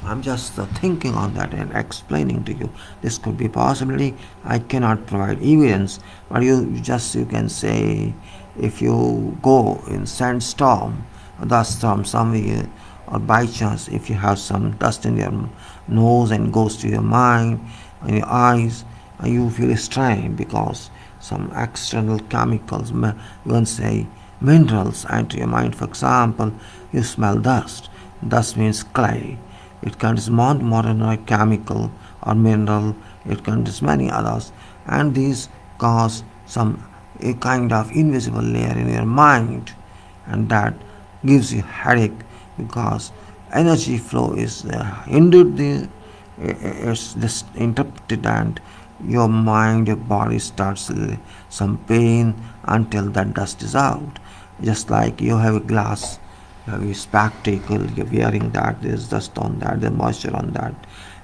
I'm just thinking on that and explaining to you. This could be a possibility. I cannot provide evidence, but you can say if you go in sandstorm, dust storm somewhere, or by chance if you have some dust in your nose and goes to your mind and your eyes, you feel strange because some external chemicals, you can say minerals, enter your mind. For example, you smell dust. Dust means clay. It contains more chemical or mineral. It contains many others, and these cause some a kind of invisible layer in your mind, and that gives you headache because energy flow is hindered. It's just interrupted, and your mind, your body starts some pain until that dust is out. Just like you have a glass, you have a spectacle, you're wearing that, there's dust on that, there's moisture on that,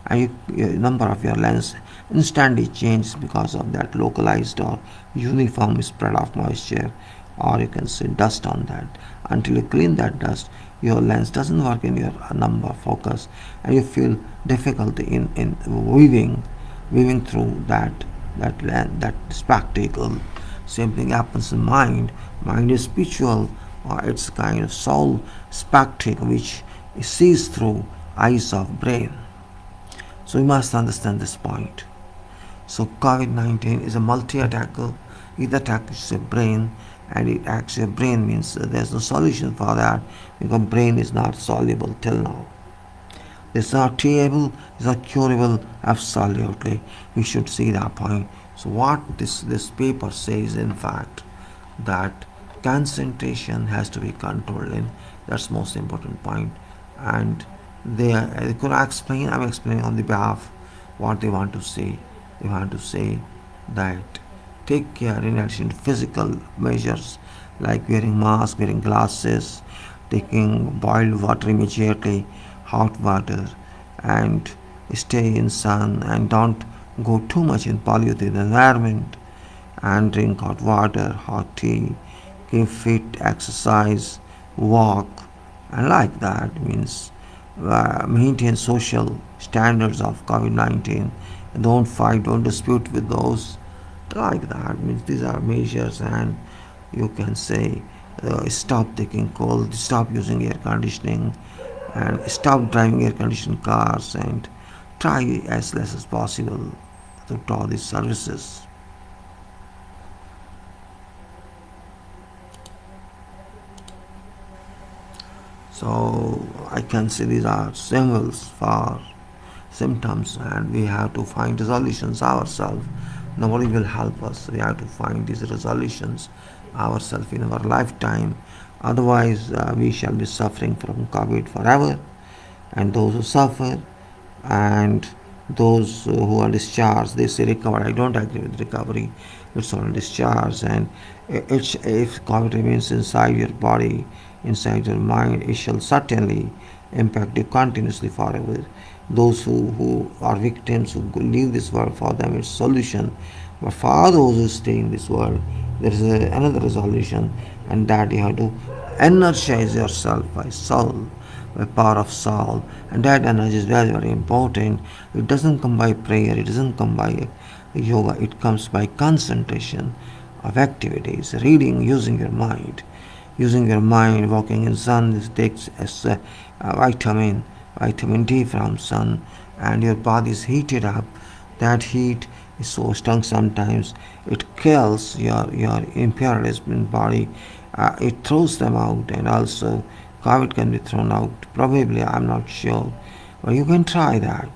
and your number of your lens instantly changes because of that localized or uniform spread of moisture, or you can say dust on that. Until you clean that dust, your lens doesn't work in your number focus, and you feel difficulty in weaving through that spectacle. Same thing happens in mind. Mind is spiritual, or it's kind of soul spectacle which sees through eyes of brain. So we must understand this point. So COVID-19 is a multi-attacker. It attacks your brain, and it acts your brain means there's no solution for that because brain is not soluble till now. It's not treatable, it's not curable, absolutely. We should see that point. So what this paper says, in fact, that concentration has to be controlled in. That's most important point. And they could explain, I'm explaining on the behalf what they want to say. They want to say that take care in addition to physical measures like wearing mask, wearing glasses, taking boiled water immediately, hot water, and stay in sun, and don't go too much in polluted environment, and drink hot water, hot tea, keep fit, exercise, walk, and like that means maintain social standards of COVID-19. Don't fight, don't dispute with those. Like that means these are measures, and you can say stop taking cold, stop using air conditioning, and stop driving air conditioned cars, and try as less as possible to all these services. So I can say these are symbols for symptoms, and we have to find resolutions ourselves. Nobody will help us. We have to find these resolutions ourselves in our lifetime. Otherwise, we shall be suffering from COVID forever. And those who suffer, and those who are discharged, they say recovered. I don't agree with recovery. It's all discharge, and if COVID remains inside your body, inside your mind, it shall certainly impact you continuously forever. Those who are victims, who leave this world, for them it's solution. But for those who stay in this world, there is another resolution, and that you have to energize yourself by soul, by power of soul, and that energy is very very important. It doesn't come by prayer, it doesn't come by yoga, it comes by concentration of activities, reading, using your mind, walking in sun. This takes as vitamin D from sun, and your body is heated up. That heat is so strong sometimes it kills your impurities in body. It throws them out, and also COVID can be thrown out. Probably, I'm not sure, but you can try that.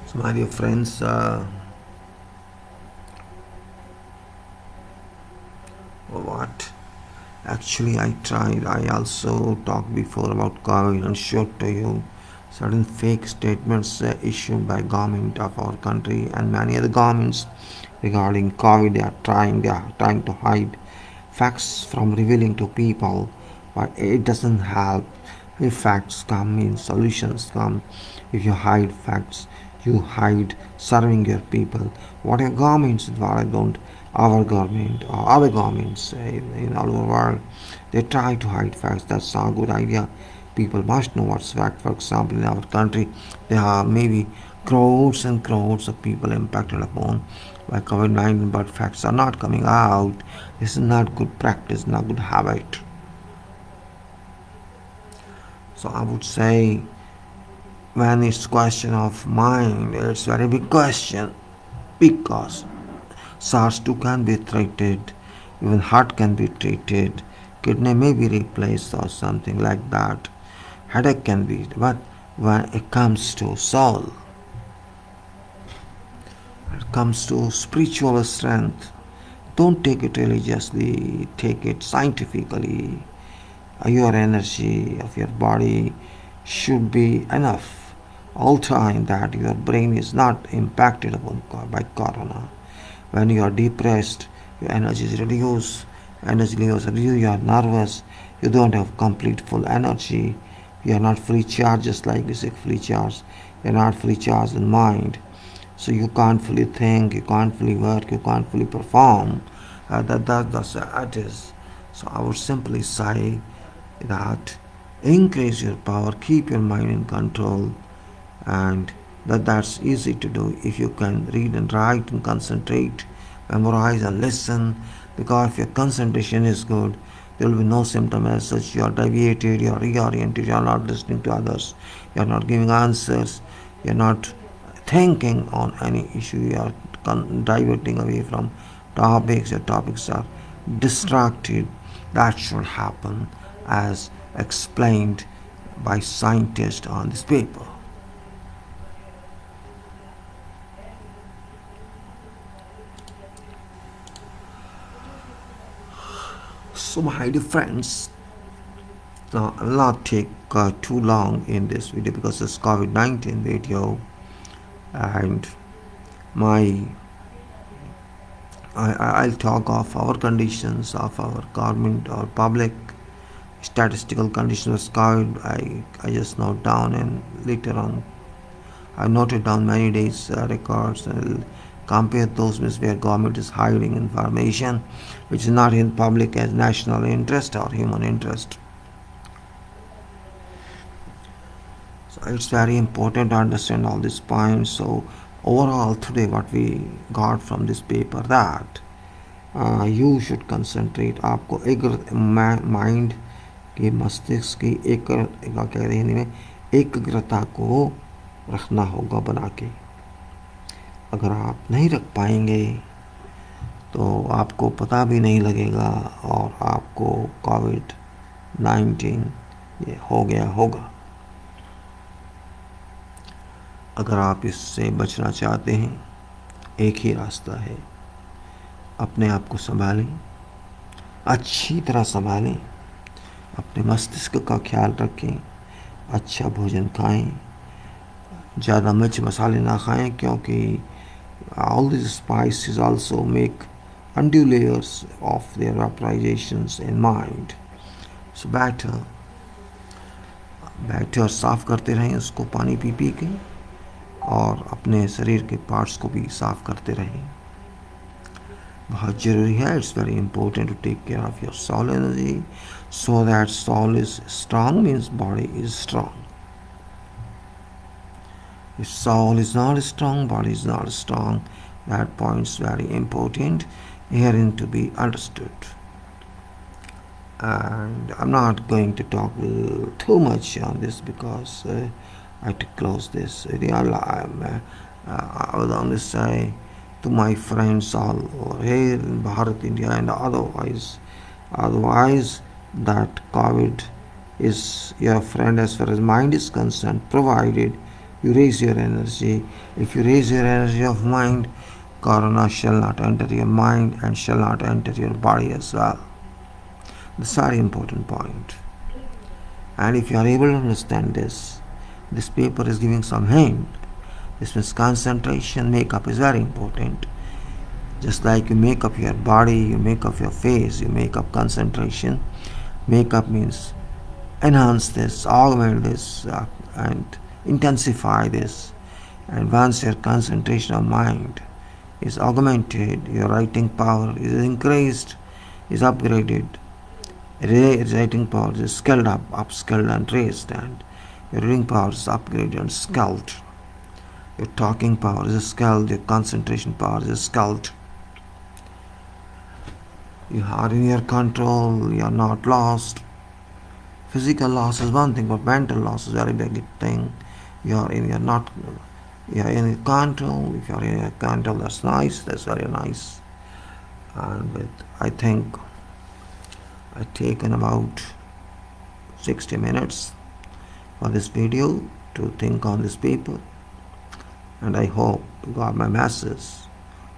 So, my dear friends, what actually I tried, I also talked before about COVID and showed to you certain fake statements issued by government of our country and many other governments regarding COVID. They are trying to hide facts from revealing to people, but it doesn't help. If facts come in, solutions come. If you hide facts, you hide serving your people. What your governments, what I don't, our government or other governments in all over the world, they try to hide facts. That's not a good idea. People must know what's fact. For example, in our country, there are maybe crores and crores of people impacted upon by COVID-19, but facts are not coming out. This is not good practice, not good habit. So I would say when it's question of mind, it's very big question, because SARS-2 can be treated, even heart can be treated, kidney may be replaced or something like that, headache can be, but when it comes to soul, it comes to spiritual strength, don't take it religiously, take it scientifically. Your energy of your body should be enough all time that your brain is not impacted upon by corona. When you are depressed, your energy is reduced, you are nervous, you don't have complete full energy, you are not fully charged, just like you say fully charged, you are not fully charged in mind. So you can't fully think, you can't fully work, you can't fully perform. That's it is. So I would simply say that increase your power, keep your mind in control, and that's easy to do if you can read and write and concentrate, memorize and listen. Because if your concentration is good, there will be no symptom as such. You are deviated, you are reoriented, you are not listening to others, you are not giving answers, you are not thinking on any issue, you are diverting away from topics, your topics are distracted. That should happen as explained by scientists on this paper. So my dear friends, now I will not take too long in this video because it's COVID-19 video, and my I'll talk of our conditions of our government or public statistical conditions of COVID. I just note down, and later on I noted down many days records, and I'll compare those with where government is hiding information which is not in public as national interest or human interest. So it's very important to understand all these points. So overall today what we got from this paper, that you should concentrate, आपको mind के मस्तिष्क की एक क्या कहते हैं हिंदी में, एकाग्रता को रखना होगा बना के. अगर आप नहीं रख पाएंगे तो आपको पता भी नहीं लगेगा और आपको कोविड-19 ये हो गया होगा. अगर आप इससे बचना चाहते हैं, एक ही रास्ता है, अपने आप को संभालें, अच्छी तरह संभालें, अपने मस्तिष्क का ख्याल रखें, अच्छा भोजन खाएं, ज़्यादा मिर्च मसाले ना खाएं, क्योंकि all these spices also make undue layers of their vaporization in mind. So better साफ़ करते रहें उसको पानी पी पी के, और अपने शरीर के पार्ट्स को भी साफ़ करते रहें. बहुत ज़रूरी है. It's very important to take care of your soul energy, so that soul is strong means body is strong. If soul is not strong, body is not strong. That point is very important herein to be understood. And I'm not going to talk too much on this because I have to close this video. I would only say to my friends all over here in Bharat, India and otherwise, that COVID is your friend as far as mind is concerned, provided you raise your energy. If you raise your energy of mind, corona shall not enter your mind and shall not enter your body as well. This is a very important point. And if you are able to understand this paper is giving some hint. This means concentration, makeup is very important. Just like you make up your body, you make up your face, you make up concentration. Makeup means enhance this, augment this, and intensify this. And once your concentration of mind is augmented, your writing power is increased, is upgraded. Writing power is scaled up, upscaled and raised, and your reading power is upgraded and scaled. Your talking power is scaled, your concentration power is scaled. You are in your control, you are not lost. Physical loss is one thing, but mental loss is a very big thing. you're in a control. If you're in a control, that's nice, that's very nice. And with, I think I've taken about 60 minutes for this video to think on this paper, and I hope you got my message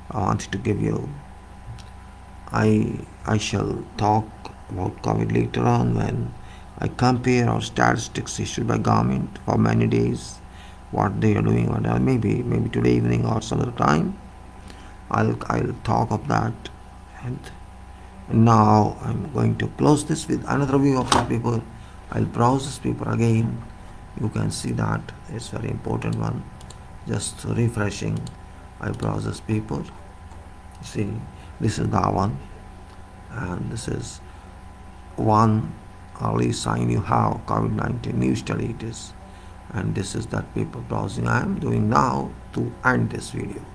I wanted to give you. I shall talk about COVID later on when I compare our statistics issued by government for many days, what they are doing, or maybe today evening or some other time. I'll talk of that. And now I'm going to close this with another view of the paper. I'll browse this paper again. You can see that it's very important one. Just refreshing. I browse this paper. See, this is the one, and this is one early sign you have COVID-19 new study it is, and this is that paper browsing I am doing now to end this video.